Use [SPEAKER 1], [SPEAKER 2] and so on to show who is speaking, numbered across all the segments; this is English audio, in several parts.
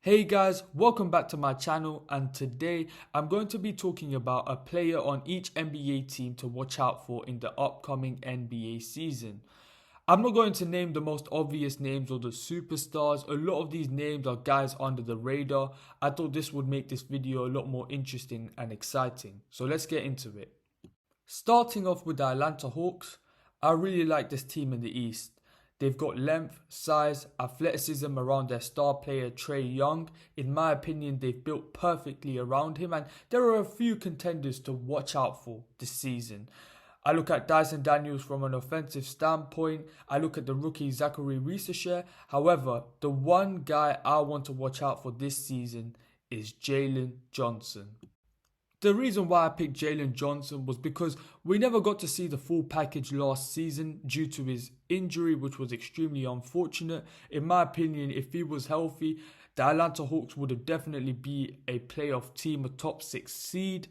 [SPEAKER 1] Hey guys, welcome back to my channel, and today I'm going to be talking about a player on each NBA team to watch out for in the upcoming NBA season. I'm not going to name the most obvious names or the superstars. A lot of these names are guys under the radar. I thought this would make this video a lot more interesting and exciting. So let's get into it. Starting off with the Atlanta Hawks, I really like this team in the East. They've got length, size, athleticism around their star player Trae Young. In my opinion, they've built perfectly around him, and there are a few contenders to watch out for this season. I look at Dyson Daniels from an offensive standpoint. I look at the rookie Zachary Researcher. However, the one guy I want to watch out for this season is Jalen Johnson. The reason why I picked Jalen Johnson was because we never got to see the full package last season due to his injury, which was extremely unfortunate. In my opinion, if he was healthy, the Atlanta Hawks would have definitely be a playoff team, a top 6 seed.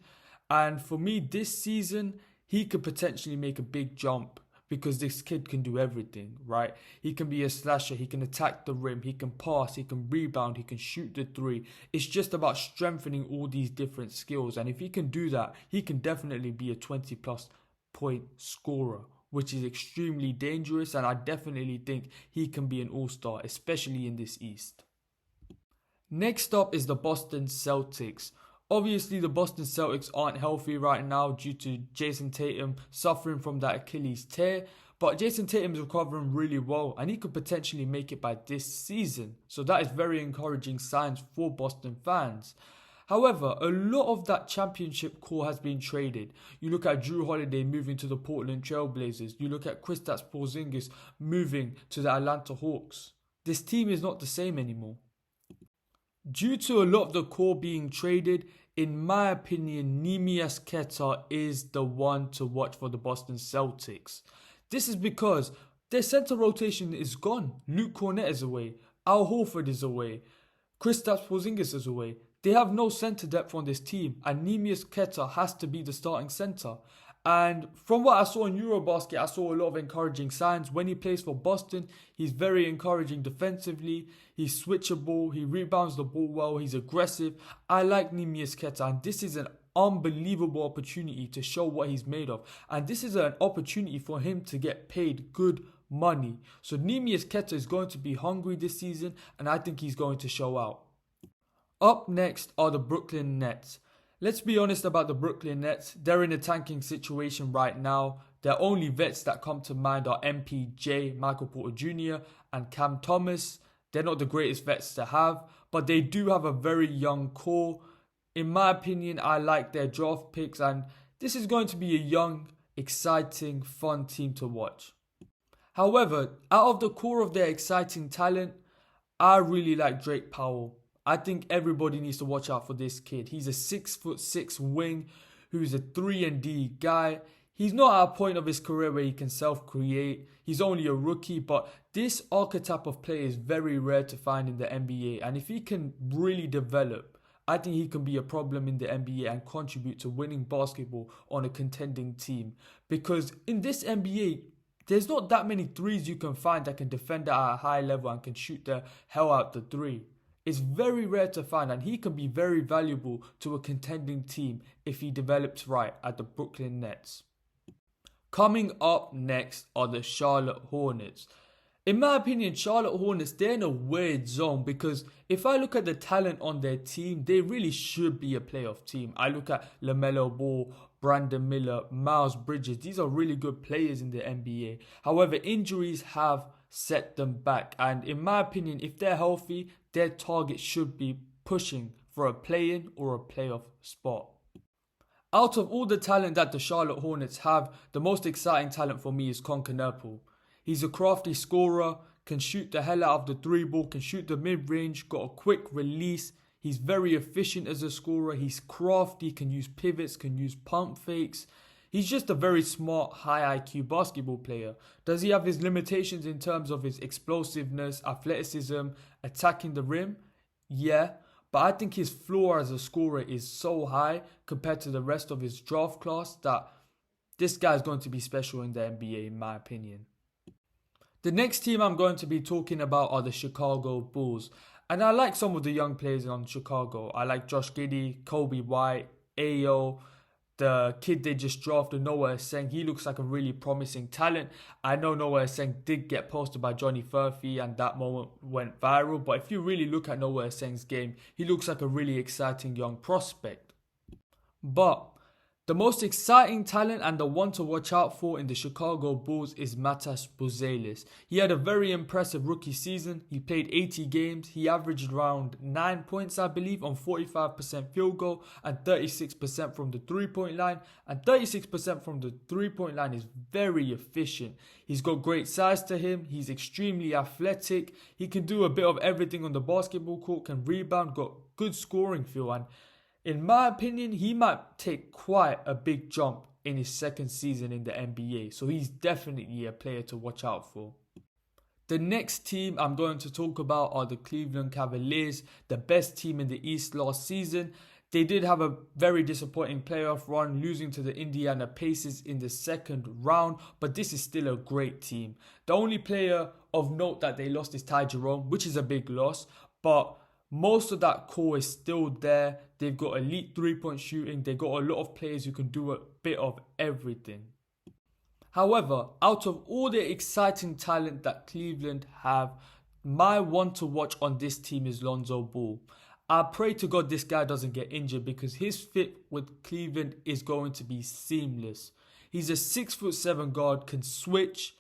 [SPEAKER 1] And for me, this season, he could potentially make a big jump because this kid can do everything, right? He can be a slasher, he can attack the rim, he can pass, he can rebound, he can shoot the three. It's just about strengthening all these different skills. And if he can do that, he can definitely be a 20+ point scorer, which is extremely dangerous. And I definitely think he can be an all-star, especially in this East. Next up is the Boston Celtics. Obviously, the Boston Celtics aren't healthy right now due to Jason Tatum suffering from that Achilles tear. But Jason Tatum is recovering really well and he could potentially make it by this season. So that is very encouraging signs for Boston fans. However, a lot of that championship core has been traded. You look at Drew Holiday moving to the Portland Trailblazers. You look at Kristaps Porzingis moving to the Atlanta Hawks. This team is not the same anymore. Due to a lot of the core being traded, in my opinion, Neemias Queta is the one to watch for the Boston Celtics. This is because their center rotation is gone. Luke Cornett is away. Al Horford is away. Kristaps Porzingis is away. They have no center depth on this team, and Neemias Queta has to be the starting center. And from what I saw in Eurobasket, I saw a lot of encouraging signs. When he plays for Boston, he's very encouraging defensively. He's switchable. He rebounds the ball well. He's aggressive. I like Neemias Queta, and this is an unbelievable opportunity to show what he's made of. And this is an opportunity for him to get paid good money. So Neemias Queta is going to be hungry this season, and I think he's going to show out. Up next are the Brooklyn Nets. Let's be honest about the Brooklyn Nets. They're in a tanking situation right now. Their only vets that come to mind are MPJ, Michael Porter Jr. and Cam Thomas. They're not the greatest vets to have, but they do have a very young core. In my opinion, I like their draft picks, and this is going to be a young, exciting, fun team to watch. However, out of the core of their exciting talent, I really like Drake Powell. I think everybody needs to watch out for this kid. He's a 6'6" wing who's a 3-and-D guy. He's not at a point of his career where he can self-create. He's only a rookie, but this archetype of player is very rare to find in the NBA. And if he can really develop, I think he can be a problem in the NBA and contribute to winning basketball on a contending team. Because in this NBA, there's not that many threes you can find that can defend at a high level and can shoot the hell out the three. It's very rare to find, and he can be very valuable to a contending team if he develops right at the Brooklyn Nets. Coming up next are the Charlotte Hornets. In my opinion, Charlotte Hornets, they're in a weird zone because if I look at the talent on their team, they really should be a playoff team. I look at LaMelo Ball, Brandon Miller, Miles Bridges. These are really good players in the NBA. However, injuries have set them back. And in my opinion, if they're healthy, their target should be pushing for a play-in or a playoff spot. Out of all the talent that the Charlotte Hornets have, the most exciting talent for me is Concanelpo. He's a crafty scorer, can shoot the hell out of the three ball, can shoot the mid-range, got a quick release. He's very efficient as a scorer. He's crafty, can use pivots, can use pump fakes. He's just a very smart, high IQ basketball player. Does he have his limitations in terms of his explosiveness, athleticism, attacking the rim? Yeah, but I think his floor as a scorer is so high compared to the rest of his draft class that this guy is going to be special in the NBA in my opinion. The next team I'm going to be talking about are the Chicago Bulls. And I like some of the young players on Chicago. I like Josh Giddey, Kobe White, Ayo, the kid they just drafted, Noah Esseng. He looks like a really promising talent. I know Noah Esseng did get posted by Johnny Furphy and that moment went viral. But if you really look at Noah Esseng's game, he looks like a really exciting young prospect. But the most exciting talent and the one to watch out for in the Chicago Bulls is Matas Buzelis. He had a very impressive rookie season. He played 80 games. He averaged around 9 points, I believe, on 45% field goal and 36% from the three-point line. And 36% from the three-point line is very efficient. He's got great size to him. He's extremely athletic. He can do a bit of everything on the basketball court, can rebound, got good scoring feel, and in my opinion, he might take quite a big jump in his second season in the NBA. So he's definitely a player to watch out for. The next team I'm going to talk about are the Cleveland Cavaliers, the best team in the East last season. They did have a very disappointing playoff run, losing to the Indiana Pacers in the second round, but this is still a great team. The only player of note that they lost is Ty Jerome, which is a big loss, but most of that core is still there. They've got elite three-point shooting. They've got a lot of players who can do a bit of everything. However, out of all the exciting talent that Cleveland have, my one to watch on this team is Lonzo Ball. I pray to God this guy doesn't get injured because his fit with Cleveland is going to be seamless. He's a 6'7" guard, can switch.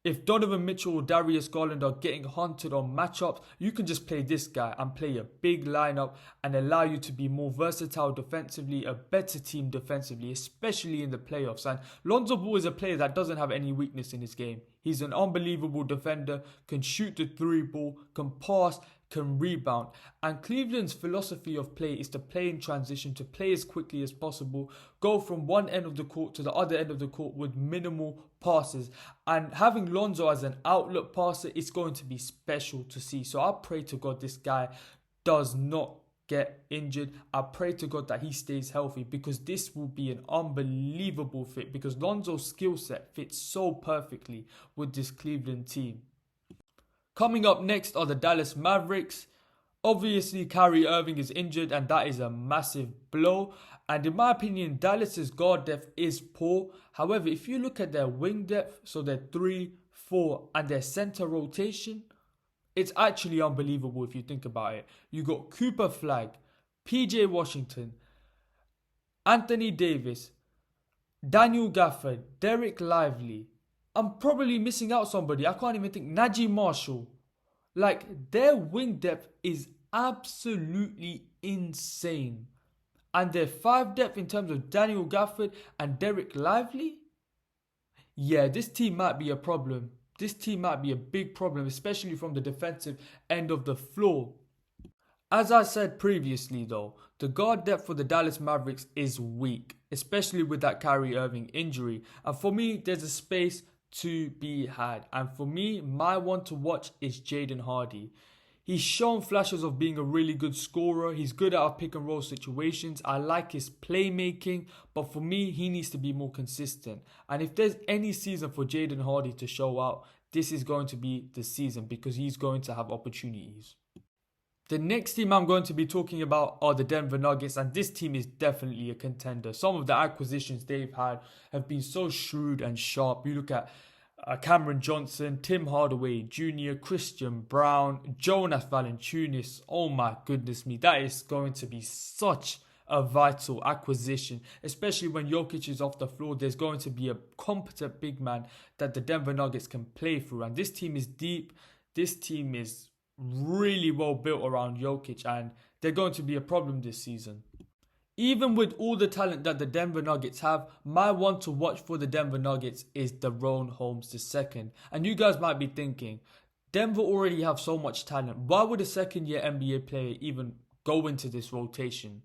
[SPEAKER 1] If Donovan Mitchell or Darius Garland are getting hunted on matchups, you can just play this guy and play a big lineup and allow you to be more versatile defensively, a better team defensively, especially in the playoffs. And Lonzo Ball is a player that doesn't have any weakness in his game. He's an unbelievable defender, can shoot the three ball, can pass, can rebound. And Cleveland's philosophy of play is to play in transition, to play as quickly as possible, go from one end of the court to the other end of the court with minimal passes. And having Lonzo as an outlet passer is going to be special to see. So I pray to God this guy does not get injured. I pray to God that he stays healthy because this will be an unbelievable fit because Lonzo's skill set fits so perfectly with this Cleveland team. Coming up next are the Dallas Mavericks. Obviously, Kyrie Irving is injured and that is a massive blow. And in my opinion, Dallas's guard depth is poor. However, if you look at their wing depth, so their 3, 4 and their center rotation, it's actually unbelievable if you think about it. You got Cooper Flagg, PJ Washington, Anthony Davis, Daniel Gafford, Derek Lively. I'm probably missing out somebody. I can't even think. Najee Marshall. Like, their wing depth is absolutely insane. And their 5 depth in terms of Daniel Gafford and Derek Lively. Yeah, this team might be a problem. This team might be a big problem, especially from the defensive end of the floor. As I said previously though, the guard depth for the Dallas Mavericks is weak, especially with that Kyrie Irving injury. And for me, there's a space to be had. And for me, my one to watch is Jaden Hardy. He's shown flashes of being a really good scorer. He's good at our pick and roll situations. I like his playmaking, but for me, he needs to be more consistent. And if there's any season for Jaden Hardy to show out, this is going to be the season because he's going to have opportunities. The next team I'm going to be talking about are the Denver Nuggets, and this team is definitely a contender. Some of the acquisitions they've had have been so shrewd and sharp. You look at Cameron Johnson, Tim Hardaway Jr., Christian Brown, Jonas Valanciunas. Oh my goodness me, that is going to be such a vital acquisition, especially when Jokic is off the floor. There's going to be a competent big man that the Denver Nuggets can play through, and this team is deep. This team is really well built around Jokic, and they're going to be a problem this season. Even with all the talent that the Denver Nuggets have, my one to watch for the Denver Nuggets is Daron Holmes II. And you guys might be thinking, Denver already have so much talent. Why would a second-year NBA player even go into this rotation?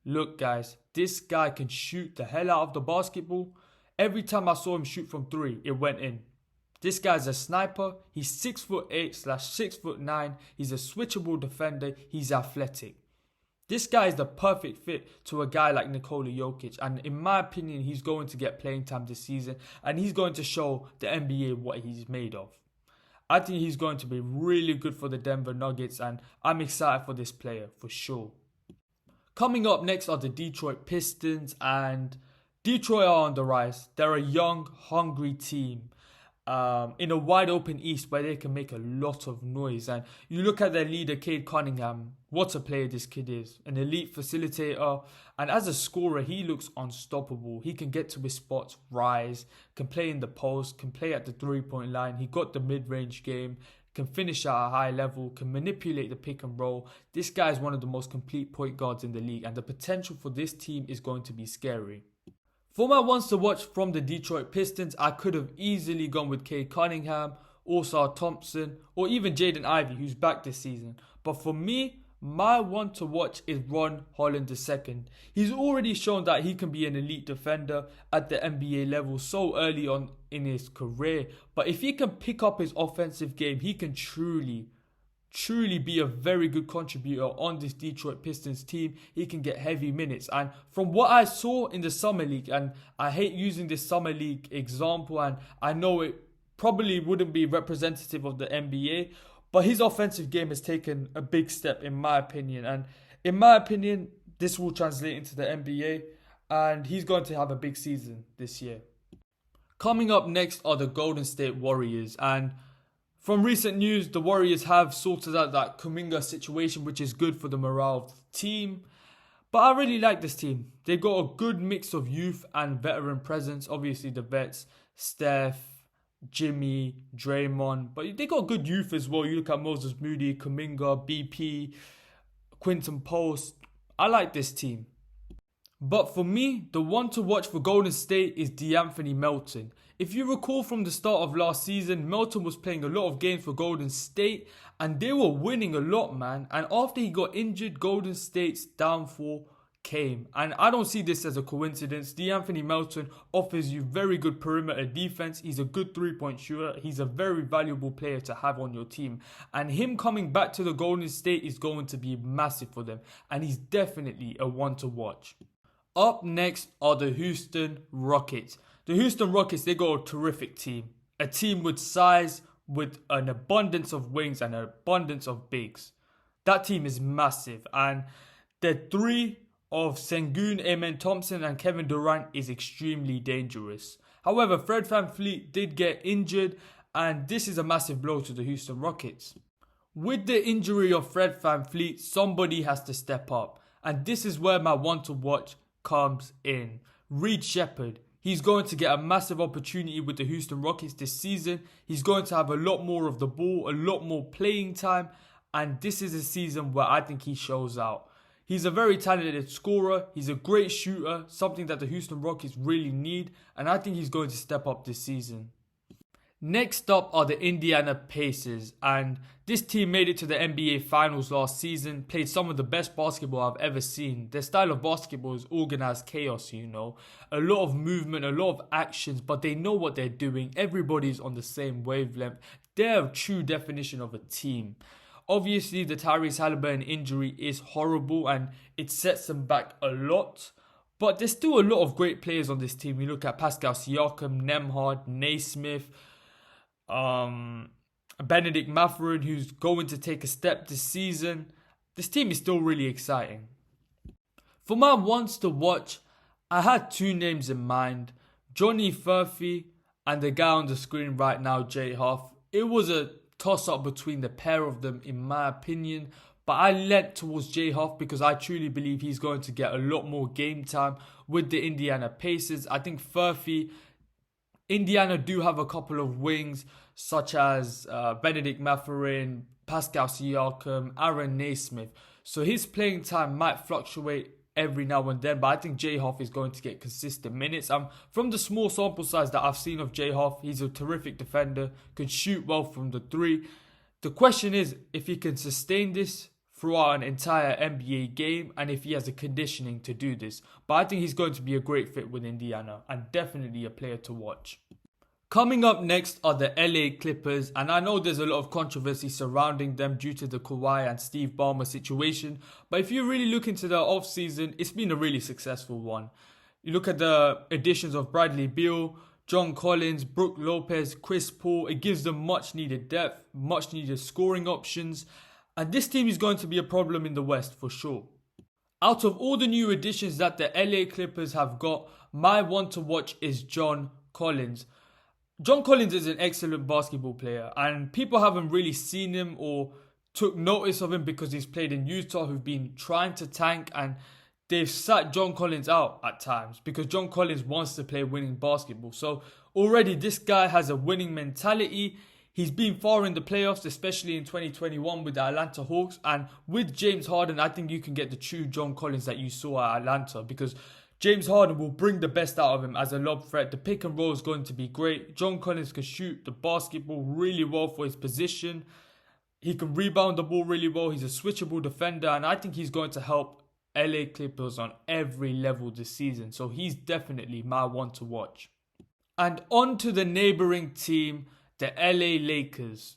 [SPEAKER 1] Look, guys, this guy can shoot the hell out of the basketball. Every time I saw him shoot from 3, it went in. This guy's a sniper. He's 6'8/6'9". He's a switchable defender. He's athletic. This guy is the perfect fit to a guy like Nikola Jokic. And in my opinion, he's going to get playing time this season. And he's going to show the NBA what he's made of. I think he's going to be really good for the Denver Nuggets, and I'm excited for this player for sure. Coming up next are the Detroit Pistons, and Detroit are on the rise. They're a young, hungry team in a wide open East where they can make a lot of noise. And you look at their leader, Cade Cunningham, what a player this kid is. An elite facilitator, and as a scorer, he looks unstoppable. He can get to his spots, rise, can play in the post, can play at the three-point line. He got the mid-range game, can finish at a high level, can manipulate the pick and roll. This guy is one of the most complete point guards in the league, and the potential for this team is going to be scary. For my ones to watch from the Detroit Pistons, I could have easily gone with Cade Cunningham, Osar Thompson, or even Jaden Ivey, who's back this season. But for me, my one to watch is Ron Holland II. He's already shown that he can be an elite defender at the NBA level so early on in his career. But if he can pick up his offensive game, he can truly be a very good contributor on this Detroit Pistons team. He can get heavy minutes. And from what I saw in the Summer League, and I hate using this Summer League example, and I know it probably wouldn't be representative of the NBA, but his offensive game has taken a big step in my opinion. And in my opinion, this will translate into the NBA, and he's going to have a big season this year. Coming up next are the Golden State Warriors, and from recent news, the Warriors have sorted out that Kuminga situation, which is good for the morale of the team. But I really like this team. They've got a good mix of youth and veteran presence. Obviously, the vets, Steph, Jimmy, Draymond. But they got good youth as well. You look at Moses Moody, Kuminga, BP, Quinton Post. I like this team. But for me, the one to watch for Golden State is DeAnthony Melton. If you recall from the start of last season, Melton was playing a lot of games for Golden State and they were winning a lot, man. And after he got injured, Golden State's downfall came. And I don't see this as a coincidence. DeAnthony Melton offers you very good perimeter defense. He's a good three-point shooter. He's a very valuable player to have on your team. And him coming back to the Golden State is going to be massive for them. And he's definitely a one to watch. Up next are the Houston Rockets. The Houston Rockets, they got a terrific team. A team with size, with an abundance of wings and an abundance of bigs. That team is massive. And the three of Sengun, Amen Thompson and Kevin Durant is extremely dangerous. However, Fred VanVleet did get injured, and this is a massive blow to the Houston Rockets. With the injury of Fred VanVleet, somebody has to step up. And this is where my one to watch comes in. Reed Shepherd. He's going to get a massive opportunity with the Houston Rockets this season. He's going to have a lot more of the ball, a lot more playing time. And this is a season where I think he shows out. He's a very talented scorer. He's a great shooter, something that the Houston Rockets really need. And I think he's going to step up this season. Next up are the Indiana Pacers, and this team made it to the NBA Finals last season, played some of the best basketball I've ever seen. Their style of basketball is organized chaos, a lot of movement, a lot of actions, but they know what they're doing. Everybody's on the same wavelength. They're a true definition of a team. Obviously, the Tyrese Halliburton injury is horrible and it sets them back a lot. But there's still a lot of great players on this team. You look at Pascal Siakam, Nembhard, Naismith, Benedict Mathurin, who's going to take a step this season. This team is still really exciting. For my ones to watch, I had two names in mind. Johnny Furphy and the guy on the screen right now, Jay Huff. It was a toss-up between the pair of them in my opinion. But I leant towards Jay Huff because I truly believe he's going to get a lot more game time with the Indiana Pacers. I think Furphy, Indiana do have a couple of wings such as Benedict Mathurin, Pascal Siakam, Aaron Naismith. So his playing time might fluctuate every now and then, but I think Jay Huff is going to get consistent minutes. From the small sample size that I've seen of Jay Huff, he's a terrific defender, can shoot well from the three. The question is if he can sustain this throughout an entire NBA game and if he has the conditioning to do this. But I think he's going to be a great fit with Indiana and definitely a player to watch. Coming up next are the LA Clippers, and I know there's a lot of controversy surrounding them due to the Kawhi and Steve Ballmer situation, but if you really look into the offseason, it's been a really successful one. You look at the additions of Bradley Beal, John Collins, Brook Lopez, Chris Paul. It gives them much needed depth, much needed scoring options. And this team is going to be a problem in the West for sure. Out of all the new additions that the LA Clippers have got, my one to watch is John Collins. John Collins is an excellent basketball player, and people haven't really seen him or took notice of him because he's played in Utah, who've been trying to tank, and they've sat John Collins out at times because John Collins wants to play winning basketball. So already this guy has a winning mentality. He's been far in the playoffs, especially in 2021 with the Atlanta Hawks. And with James Harden, I think you can get the true John Collins that you saw at Atlanta, because James Harden will bring the best out of him as a lob threat. The pick and roll is going to be great. John Collins can shoot the basketball really well for his position. He can rebound the ball really well. He's a switchable defender, and I think he's going to help LA Clippers on every level this season. So he's definitely my one to watch. And on to the neighbouring team, the LA Lakers.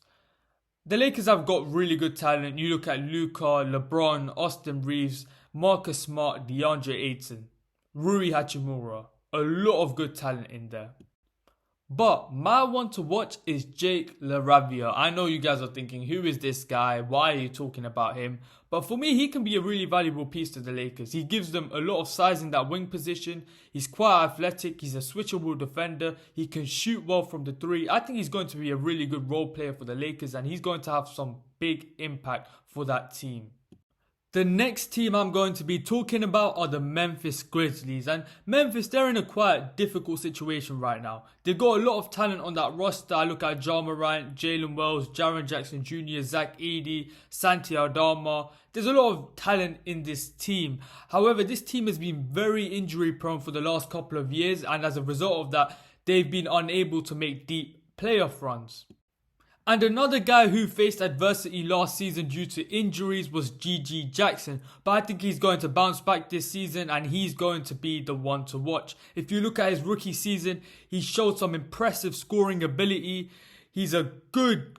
[SPEAKER 1] The Lakers have got really good talent. You look at Luka, LeBron, Austin Reeves, Marcus Smart, DeAndre Ayton, Rui Hachimura. A lot of good talent in there. But my one to watch is Jake LaRavia. I know you guys are thinking, who is this guy? Why are you talking about him? But for me, he can be a really valuable piece to the Lakers. He gives them a lot of size in that wing position. He's quite athletic. He's a switchable defender. He can shoot well from the three. I think he's going to be a really good role player for the Lakers, and he's going to have some big impact for that team. The next team I'm going to be talking about are the Memphis Grizzlies. And Memphis, they're in a quite difficult situation right now. They've got a lot of talent on that roster. I look at Ja Morant, Jalen Wells, Jaren Jackson Jr., Zach Edey, Santi Aldama. There's a lot of talent in this team. However, this team has been very injury prone for the last couple of years. And as a result of that, they've been unable to make deep playoff runs. And another guy who faced adversity last season due to injuries was G.G. Jackson. But I think he's going to bounce back this season, and he's going to be the one to watch. If you look at his rookie season, he showed some impressive scoring ability. He's a good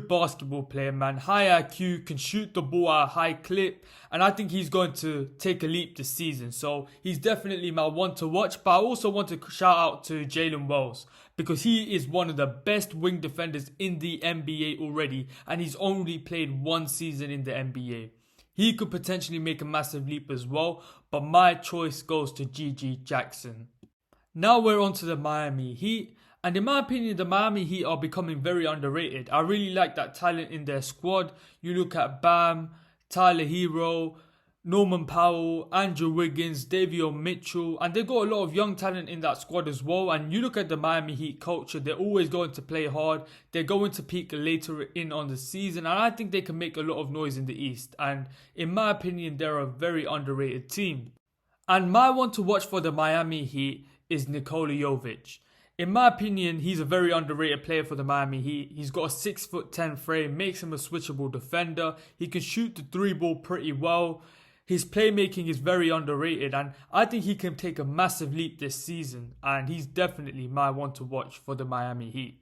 [SPEAKER 1] basketball player, man. High IQ, can shoot the ball at a high clip. And I think he's going to take a leap this season. So he's definitely my one to watch. But I also want to shout out to Jalen Wells, because he is one of the best wing defenders in the NBA already, and he's only played one season in the NBA. He could potentially make a massive leap as well, but my choice goes to G.G. Jackson. Now we're on to the Miami Heat, and in my opinion, the Miami Heat are becoming very underrated. I really like that talent in their squad. You look at Bam, Tyler Hero, Norman Powell, Andrew Wiggins, Davion Mitchell, and they've got a lot of young talent in that squad as well. And you look at the Miami Heat culture, they're always going to play hard. They're going to peak later in on the season, and I think they can make a lot of noise in the East. And in my opinion, they're a very underrated team. And my one to watch for the Miami Heat is Nikola Jovic. In my opinion, he's a very underrated player for the Miami Heat. He's got a 6'10" frame, makes him a switchable defender. He can shoot the three ball pretty well. His playmaking is very underrated, and I think he can take a massive leap this season, and he's definitely my one to watch for the Miami Heat.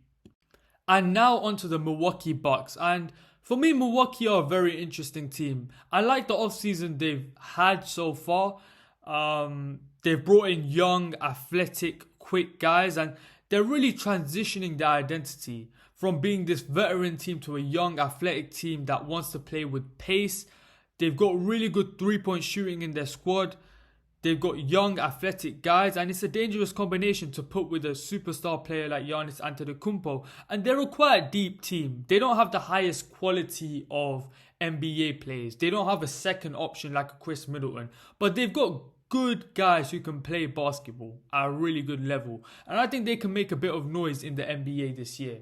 [SPEAKER 1] And now onto the Milwaukee Bucks, and for me, Milwaukee are a very interesting team. I like the offseason they've had so far. They've brought in young, athletic, quick guys, and they're really transitioning their identity from being this veteran team to a young, athletic team that wants to play with pace. They've got really good three-point shooting in their squad. They've got young, athletic guys, and it's a dangerous combination to put with a superstar player like Giannis Antetokounmpo. And they're a quite deep team. They don't have the highest quality of NBA players. They don't have a second option like a Chris Middleton, but they've got good guys who can play basketball at a really good level. And I think they can make a bit of noise in the NBA this year.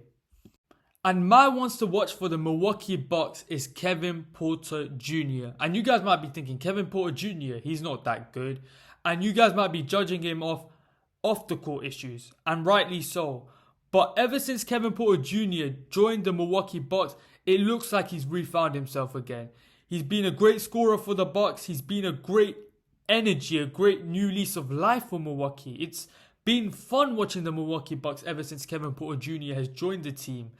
[SPEAKER 1] And my ones to watch for the Milwaukee Bucks is Kevin Porter Jr. And you guys might be thinking, Kevin Porter Jr., he's not that good. And you guys might be judging him off the court issues. And rightly so. But ever since Kevin Porter Jr. joined the Milwaukee Bucks, it looks like he's refound himself again. He's been a great scorer for the Bucks. He's been a great energy, a great new lease of life for Milwaukee. It's been fun watching the Milwaukee Bucks ever since Kevin Porter Jr. has joined the team.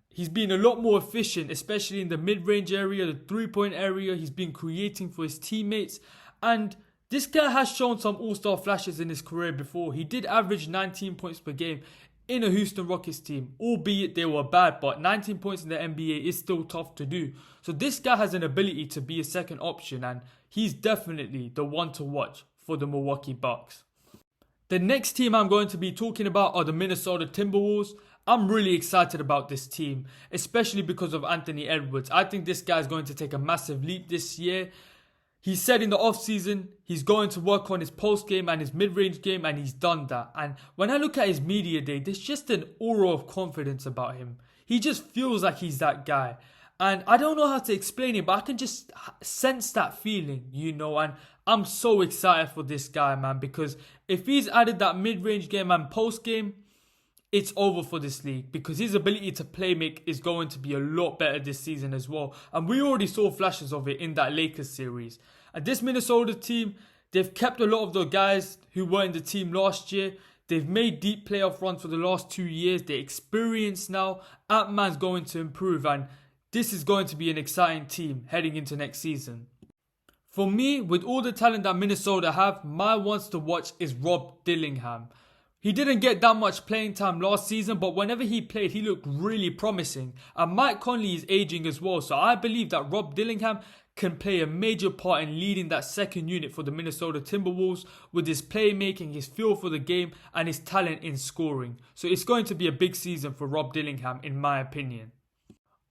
[SPEAKER 1] He's been a lot more efficient, especially in the mid-range area, the three-point area. He's been creating for his teammates. And This guy has shown some all-star flashes in his career before. He did average 19 points per game in a Houston Rockets team, albeit they were bad, but 19 points in the NBA is still tough to do. So this guy has an ability to be a second option, and he's definitely the one to watch for the Milwaukee Bucks. The next team I'm going to be talking about are the Minnesota Timberwolves. I'm really excited about this team, especially because of Anthony Edwards. I think this guy is going to take a massive leap this year. He said in the offseason he's going to work on his post game and his mid-range game, and he's done that. And when I look at his media day, there's just an aura of confidence about him. He just feels like he's that guy. And I don't know how to explain it, but I can just sense that feeling, and I'm so excited for this guy, man, because if he's added that mid-range game and post game, it's over for this league, because his ability to play make is going to be a lot better this season as well. And we already saw flashes of it in that Lakers series. And this Minnesota team, they've kept a lot of the guys who were in the team last year. They've made deep playoff runs for the last 2 years. They're experienced now. Ant-Man's going to improve, and this is going to be an exciting team heading into next season. For me, with all the talent that Minnesota have, my ones to watch is Rob Dillingham. He didn't get that much playing time last season, but whenever he played, he looked really promising. And Mike Conley is aging as well, so I believe that Rob Dillingham can play a major part in leading that second unit for the Minnesota Timberwolves with his playmaking, his feel for the game, and his talent in scoring. So it's going to be a big season for Rob Dillingham, in my opinion.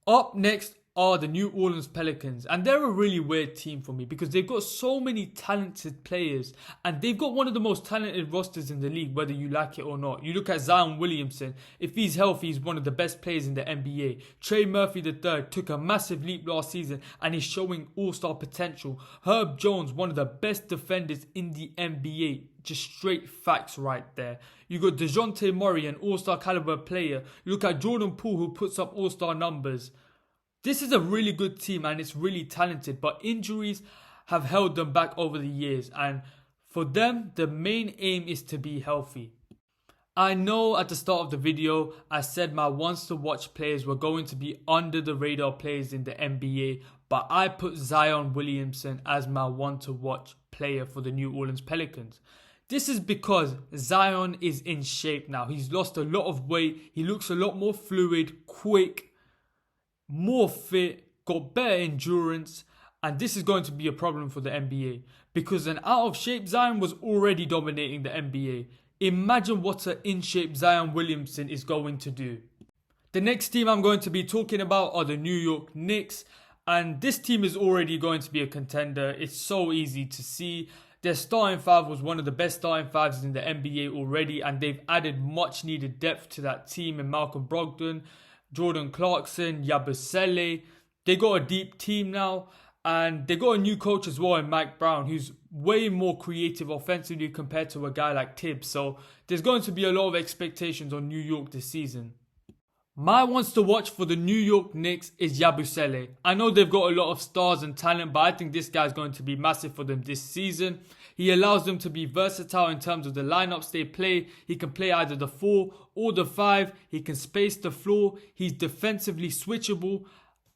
[SPEAKER 1] Up next are the New Orleans Pelicans, and they're a really weird team for me because they've got so many talented players, and they've got one of the most talented rosters in the league, whether you like it or not. You look at Zion Williamson. If he's healthy, he's one of the best players in the NBA. Trey Murphy III took a massive leap last season and is showing all-star potential. Herb Jones, one of the best defenders in the NBA. Just straight facts right there. You got DeJounte Murray, an all-star caliber player. You look at Jordan Poole, who puts up all-star numbers. This is a really good team and it's really talented, but injuries have held them back over the years, and for them, the main aim is to be healthy. I know at the start of the video, I said my ones to watch players were going to be under the radar players in the NBA, but I put Zion Williamson as my one to watch player for the New Orleans Pelicans. This is because Zion is in shape now. He's lost a lot of weight. He looks a lot more fluid, quick, more fit, got better endurance, and this is going to be a problem for the NBA because an out of shape Zion was already dominating the NBA. Imagine what an in shape Zion Williamson is going to do. The next team I'm going to be talking about are the New York Knicks, and this team is already going to be a contender. It's so easy to see. Their starting five was one of the best starting fives in the NBA already, and they've added much needed depth to that team in Malcolm Brogdon, Jordan Clarkson, Yabusele. They got a deep team now, and they got a new coach as well in Mike Brown, who's way more creative offensively compared to a guy like Tibbs. So there's going to be a lot of expectations on New York this season. My ones to watch for the New York Knicks is Yabusele. I know they've got a lot of stars and talent, but I think this guy's going to be massive for them this season. He allows them to be versatile in terms of the lineups they play. He can play either the 4 or the 5. He can space the floor. He's defensively switchable.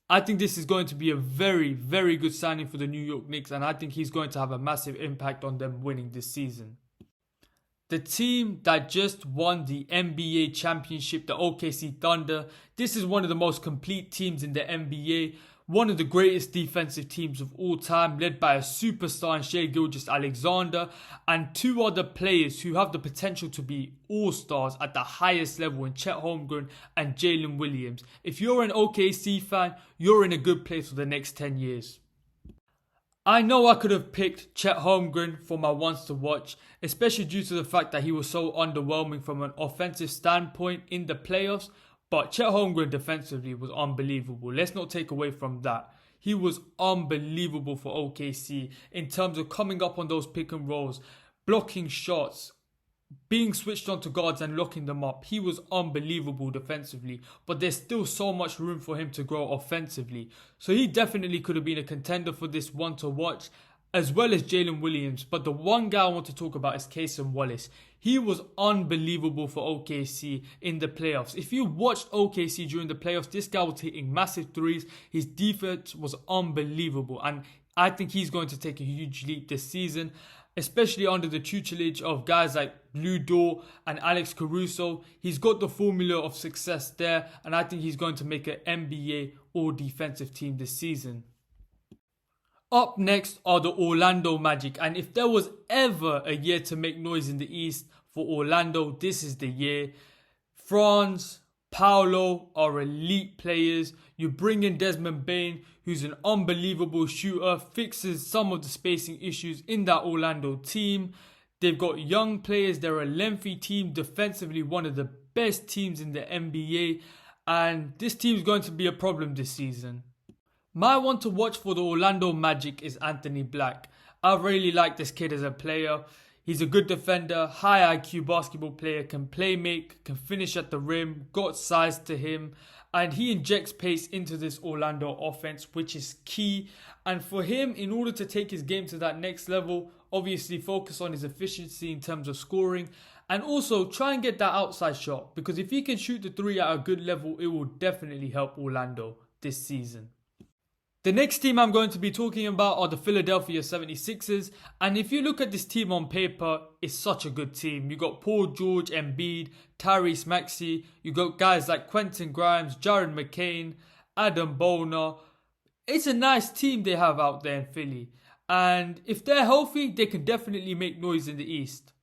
[SPEAKER 1] I think this is going to be a very, very good signing for the New York Knicks, and I think he's going to have a massive impact on them winning this season. The team that just won the NBA championship, the OKC Thunder. This is one of the most complete teams in the NBA. One of the greatest defensive teams of all time, led by a superstar in Shai Gilgeous-Alexander and 2 other players who have the potential to be all-stars at the highest level in Chet Holmgren and Jalen Williams. If you're an OKC fan, you're in a good place for the next 10 years. I know I could have picked Chet Holmgren for my ones to watch, especially due to the fact that he was so underwhelming from an offensive standpoint in the playoffs. But Chet Holmgren defensively was unbelievable. Let's not take away from that. He was unbelievable for OKC in terms of coming up on those pick and rolls, blocking shots, being switched on to guards and locking them up. He was unbelievable defensively, but there's still so much room for him to grow offensively. So he definitely could have been a contender for this one to watch, as well as Jalen Williams. But the one guy I want to talk about is Cason Wallace. He was unbelievable for OKC in the playoffs. If you watched OKC during the playoffs, this guy was hitting massive threes. His defense was unbelievable. And I think he's going to take a huge leap this season, especially under the tutelage of guys like Lou Dort and Alex Caruso. He's got the formula of success there, and I think he's going to make an NBA all-defensive team this season. Up next are the Orlando Magic, and if there was ever a year to make noise in the East for Orlando, this is the year. Franz, Paolo are elite players. You bring in Desmond Bane, who's an unbelievable shooter, fixes some of the spacing issues in that Orlando team. They've got young players. They're a lengthy team, defensively one of the best teams in the NBA, and this team's going to be a problem this season. My one to watch for the Orlando Magic is Anthony Black. I really like this kid as a player. He's a good defender, high IQ basketball player, can play make, can finish at the rim, got size to him, and he injects pace into this Orlando offense, which is key. And for him, in order to take his game to that next level, obviously focus on his efficiency in terms of scoring, and also try and get that outside shot, because if he can shoot the three at a good level, it will definitely help Orlando this season. The next team I'm going to be talking about are the Philadelphia 76ers. And if you look at this team on paper, it's such a good team. You got Paul George, Embiid, Tyrese Maxey. You got guys like Quentin Grimes, Jared McCain, Adam Boner. It's a nice team they have out there in Philly. And if they're healthy, they can definitely make noise in the East.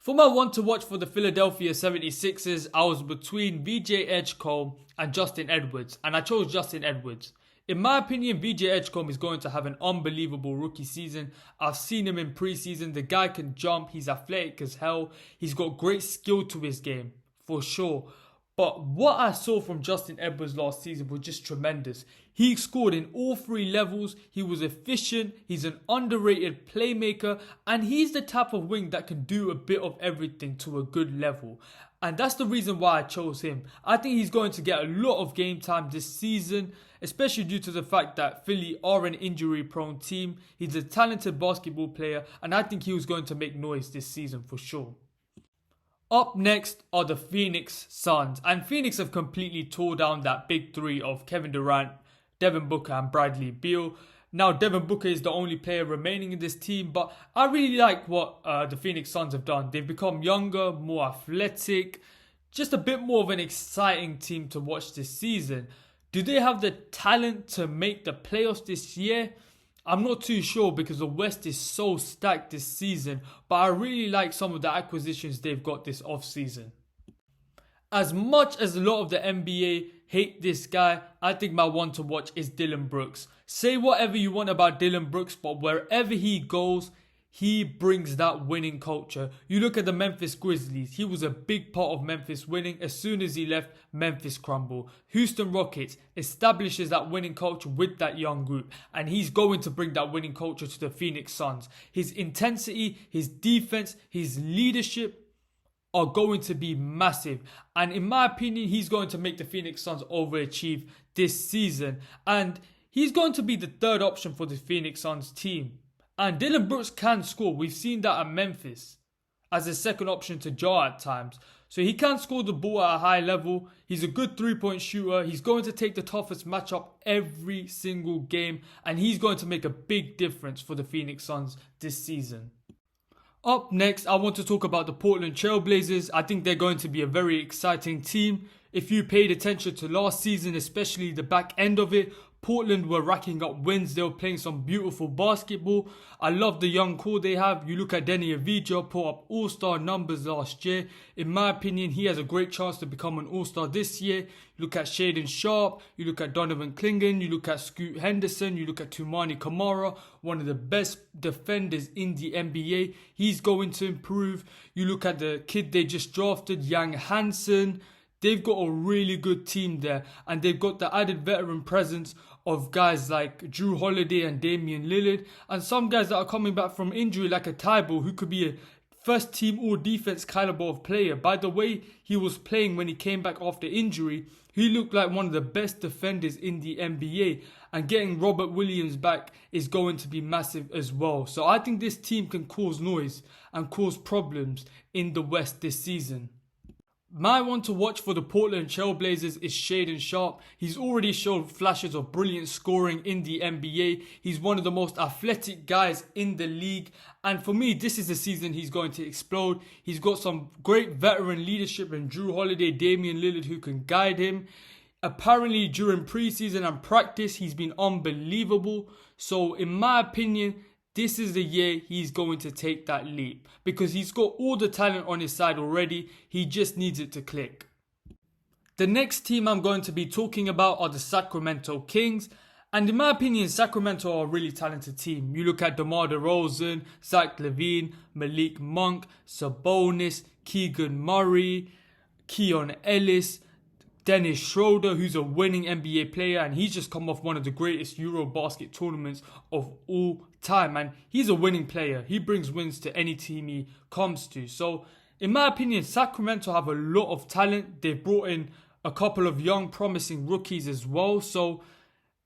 [SPEAKER 1] For my one to watch for the Philadelphia 76ers, I was between VJ Edgecombe and Justin Edwards. And I chose Justin Edwards. In my opinion, VJ Edgecombe is going to have an unbelievable rookie season. I've seen him in preseason. The guy can jump. He's athletic as hell. He's got great skill to his game, for sure. But what I saw from Justin Edwards last season was just tremendous. He scored in all three levels. He was efficient. He's an underrated playmaker. And he's the type of wing that can do a bit of everything to a good level. And that's the reason why I chose him. I think he's going to get a lot of game time this season, especially due to the fact that Philly are an injury-prone team. He's a talented basketball player, and I think he was going to make noise this season for sure. Up next are the Phoenix Suns, and Phoenix have completely tore down that big three of Kevin Durant, Devin Booker and Bradley Beal. Now, Devin Booker is the only player remaining in this team, but I really like what the Phoenix Suns have done. They've become younger, more athletic, just a bit more of an exciting team to watch this season. Do they have the talent to make the playoffs this year? I'm not too sure because the West is so stacked this season, but I really like some of the acquisitions they've got this offseason. As much as a lot of the NBA hate this guy, I think my one to watch is Dillon Brooks. Say whatever you want about Dillon Brooks, but wherever he goes, he brings that winning culture. You look at the Memphis Grizzlies. He was a big part of Memphis winning. As soon as he left, Memphis crumbled. Houston Rockets establishes that winning culture with that young group. And he's going to bring that winning culture to the Phoenix Suns. His intensity, his defense, his leadership are going to be massive. And in my opinion, he's going to make the Phoenix Suns overachieve this season. And he's going to be the third option for the Phoenix Suns team. And Dillon Brooks can score. We've seen that at Memphis as a second option to Ja at times. So he can score the ball at a high level. He's a good three-point shooter. He's going to take the toughest matchup every single game. And he's going to make a big difference for the Phoenix Suns this season. Up next, I want to talk about the Portland Trail Blazers. I think they're going to be a very exciting team. If you paid attention to last season, especially the back end of it, Portland were racking up wins. They were playing some beautiful basketball. I love the young core they have. You look at Denny Avdija, put up all-star numbers last year. In my opinion, he has a great chance to become an all-star this year. You look at Shaedon Sharpe. You look at Donovan Clingan. You look at Scoot Henderson. You look at Toumani Camara, one of the best defenders in the NBA. He's going to improve. You look at the kid they just drafted, Yang Hansen. They've got a really good team there, and they've got the added veteran presence of guys like Drew Holiday and Damian Lillard, and some guys that are coming back from injury like a Tybalt, who could be a first team all defense caliber of player. By the way he was playing when he came back after injury, he looked like one of the best defenders in the NBA, and getting Robert Williams back is going to be massive as well. So I think this team can cause noise and cause problems in the West this season. My one to watch for the Portland Trailblazers is Shaedon Sharpe. He's already shown flashes of brilliant scoring in the NBA. He's one of the most athletic guys in the league. And for me, this is the season he's going to explode. He's got some great veteran leadership in Drew Holiday, Damian Lillard, who can guide him. Apparently, during preseason and practice, he's been unbelievable. So, in my opinion, this is the year he's going to take that leap because he's got all the talent on his side already. He just needs it to click. The next team I'm going to be talking about are the Sacramento Kings. And in my opinion, Sacramento are a really talented team. You look at DeMar DeRozan, Zach LaVine, Malik Monk, Sabonis, Keegan Murray, Keon Ellis, Dennis Schroeder, who's a winning NBA player, and he's just come off one of the greatest Eurobasket tournaments of all time. And he's a winning player. He brings wins to any team he comes to. So, in my opinion, Sacramento have a lot of talent. They've brought in a couple of young, promising rookies as well. So,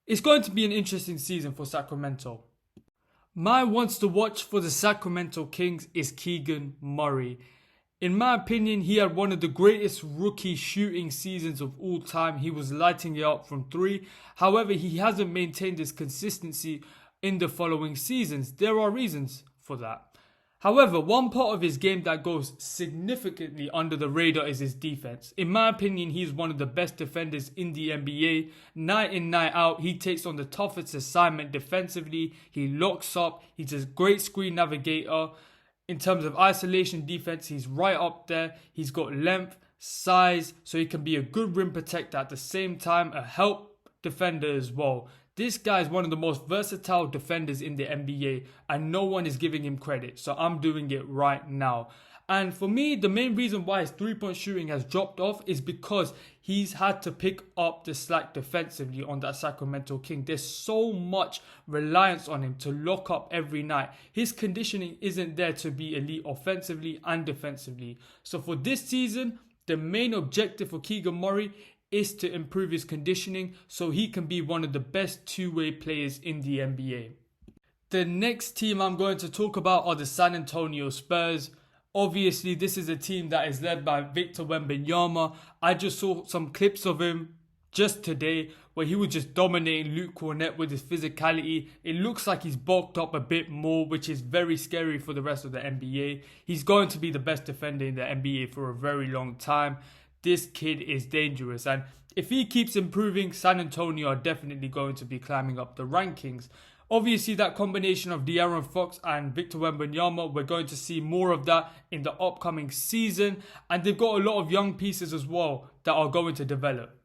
[SPEAKER 1] it's going to be an interesting season for Sacramento. My wants to watch for the Sacramento Kings is Keegan Murray. In my opinion, he had one of the greatest rookie shooting seasons of all time. He was lighting it up from three. However, he hasn't maintained his consistency in the following seasons. There are reasons for that. However, one part of his game that goes significantly under the radar is his defense. In my opinion, he's one of the best defenders in the NBA. Night in, night out, he takes on the toughest assignment defensively. He locks up. He's a great screen navigator. In terms of isolation defense, he's right up there. He's got length, size, so he can be a good rim protector at the same time, a help defender as well. This guy is one of the most versatile defenders in the NBA, and no one is giving him credit, so I'm doing it right now. And for me, the main reason why his three-point shooting has dropped off is because he's had to pick up the slack defensively on that Sacramento King. There's so much reliance on him to lock up every night. His conditioning isn't there to be elite offensively and defensively. So for this season, the main objective for Keegan Murray is to improve his conditioning so he can be one of the best two-way players in the NBA. The next team I'm going to talk about are the San Antonio Spurs. Obviously, this is a team that is led by Victor Wembanyama. I just saw some clips of him just today where he was just dominating Luke Cornett with his physicality. It looks like he's bulked up a bit more, which is very scary for the rest of the NBA. He's going to be the best defender in the NBA for a very long time. This kid is dangerous, and if he keeps improving, San Antonio are definitely going to be climbing up the rankings. Obviously, that combination of De'Aaron Fox and Victor Wembanyama, we're going to see more of that in the upcoming season. And they've got a lot of young pieces as well that are going to develop.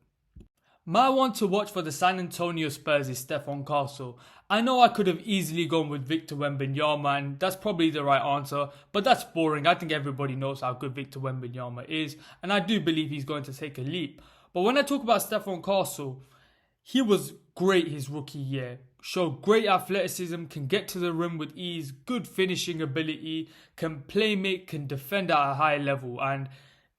[SPEAKER 1] My one to watch for the San Antonio Spurs is Stephon Castle. I know I could have easily gone with Victor Wembanyama, and that's probably the right answer, but that's boring. I think everybody knows how good Victor Wembanyama is, and I do believe he's going to take a leap. But when I talk about Stephon Castle, he was great his rookie year. Showed great athleticism, can get to the rim with ease, good finishing ability, can play make, can defend at a high level. And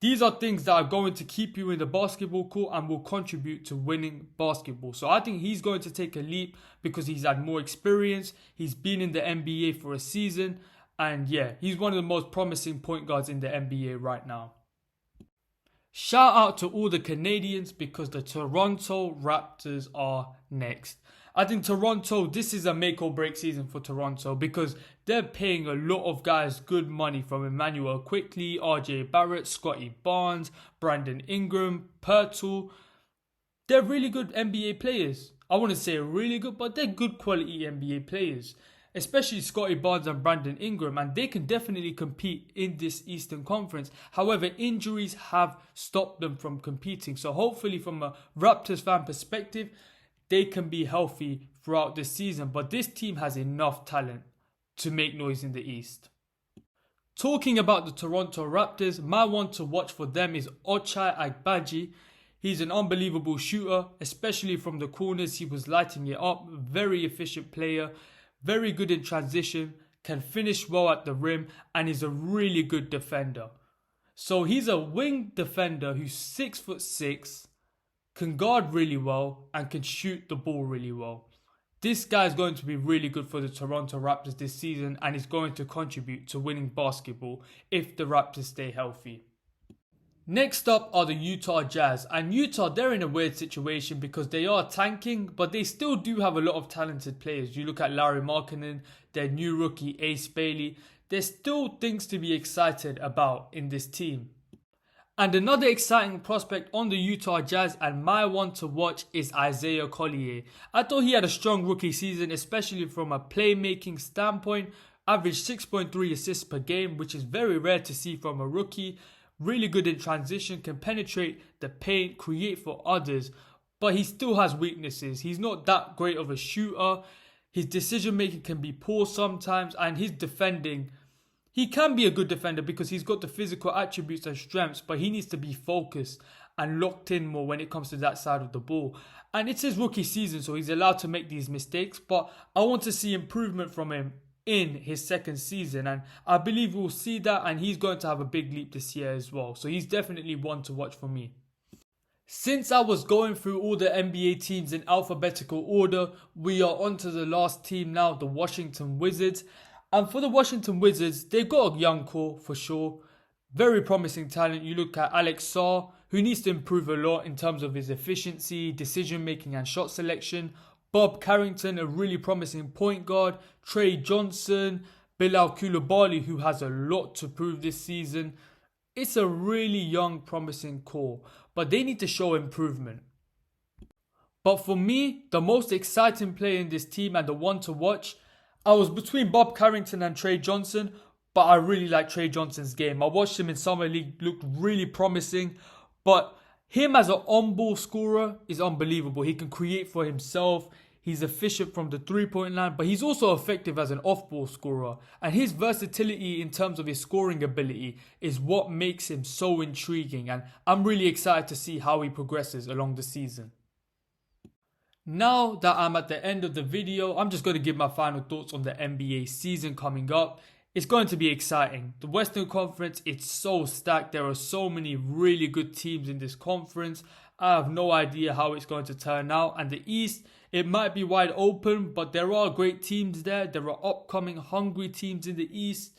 [SPEAKER 1] these are things that are going to keep you in the basketball court and will contribute to winning basketball. So I think he's going to take a leap because he's had more experience. He's been in the NBA for a season. And yeah, he's one of the most promising point guards in the NBA right now. Shout out to all the Canadians because the Toronto Raptors are next. I think Toronto, this is a make or break season for Toronto because they're paying a lot of guys good money from Emmanuel Quickley, RJ Barrett, Scotty Barnes, Brandon Ingram, Pirtle. They're really good NBA players. I wouldn't say really good, but they're good quality NBA players. Especially Scotty Barnes and Brandon Ingram, and they can definitely compete in this Eastern Conference. However, injuries have stopped them from competing. So hopefully from a Raptors fan perspective, they can be healthy throughout the season. But this team has enough talent to make noise in the East. Talking about the Toronto Raptors, my one to watch for them is Ochai Agbaji. He's an unbelievable shooter, especially from the corners. He was lighting it up. Very efficient player. Very good in transition, can finish well at the rim, and is a really good defender. So he's a wing defender who's 6'6", can guard really well, and can shoot the ball really well. This guy is going to be really good for the Toronto Raptors this season and is going to contribute to winning basketball if the Raptors stay healthy. Next up are the Utah Jazz, and Utah, they're in a weird situation because they are tanking, but they still do have a lot of talented players. You look at Larry Markkinen, their new rookie Ace Bailey, there's still things to be excited about in this team. And another exciting prospect on the Utah Jazz and my one to watch is Isaiah Collier. I thought he had a strong rookie season, especially from a playmaking standpoint. Averaged 6.3 assists per game, which is very rare to see from a rookie. Really good in transition, can penetrate the paint, create for others, but he still has weaknesses. He's not that great of a shooter. His decision making can be poor sometimes, and his defending, he can be a good defender because he's got the physical attributes and strengths, but he needs to be focused and locked in more when it comes to that side of the ball. And it's his rookie season, so he's allowed to make these mistakes, but I want to see improvement from him in his second season, and I believe we'll see that, and he's going to have a big leap this year as well. So he's definitely one to watch for me. Since I was going through all the NBA teams in alphabetical order, we are on to the last team now, the Washington Wizards. And for the Washington Wizards, they've got a young core for sure. Very promising talent. You look at Alex Sarr, who needs to improve a lot in terms of his efficiency, decision making and shot selection. Bob Carrington, a really promising point guard. Trey Johnson, Bilal Coulibaly, who has a lot to prove this season. It's a really young, promising core, but they need to show improvement. But for me, the most exciting player in this team and the one to watch, I was between Bob Carrington and Trey Johnson, but I really like Trey Johnson's game. I watched him in Summer League, looked really promising, but him as an on-ball scorer is unbelievable. He can create for himself. He's efficient from the three-point line, but he's also effective as an off-ball scorer. And his versatility in terms of his scoring ability is what makes him so intriguing. And I'm really excited to see how he progresses along the season. Now that I'm at the end of the video, I'm just going to give my final thoughts on the NBA season coming up. It's going to be exciting. The Western Conference, it's so stacked. There are so many really good teams in this conference. I have no idea how it's going to turn out. And the East, it might be wide open, but there are great teams there. There are upcoming hungry teams in the East.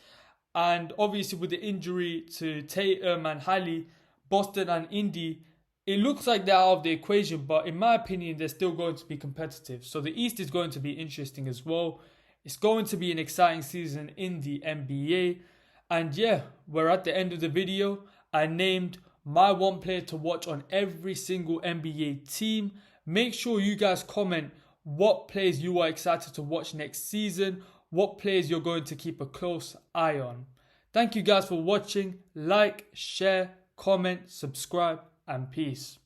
[SPEAKER 1] And obviously with the injury to Tatum and Halley, Boston and Indy, it looks like they're out of the equation. But in my opinion, they're still going to be competitive. So the East is going to be interesting as well. It's going to be an exciting season in the NBA. And yeah, we're at the end of the video. I named my one player to watch on every single NBA team. Make sure you guys comment what players you are excited to watch next season, what players you're going to keep a close eye on. Thank you guys for watching. Like, share, comment, subscribe, and peace.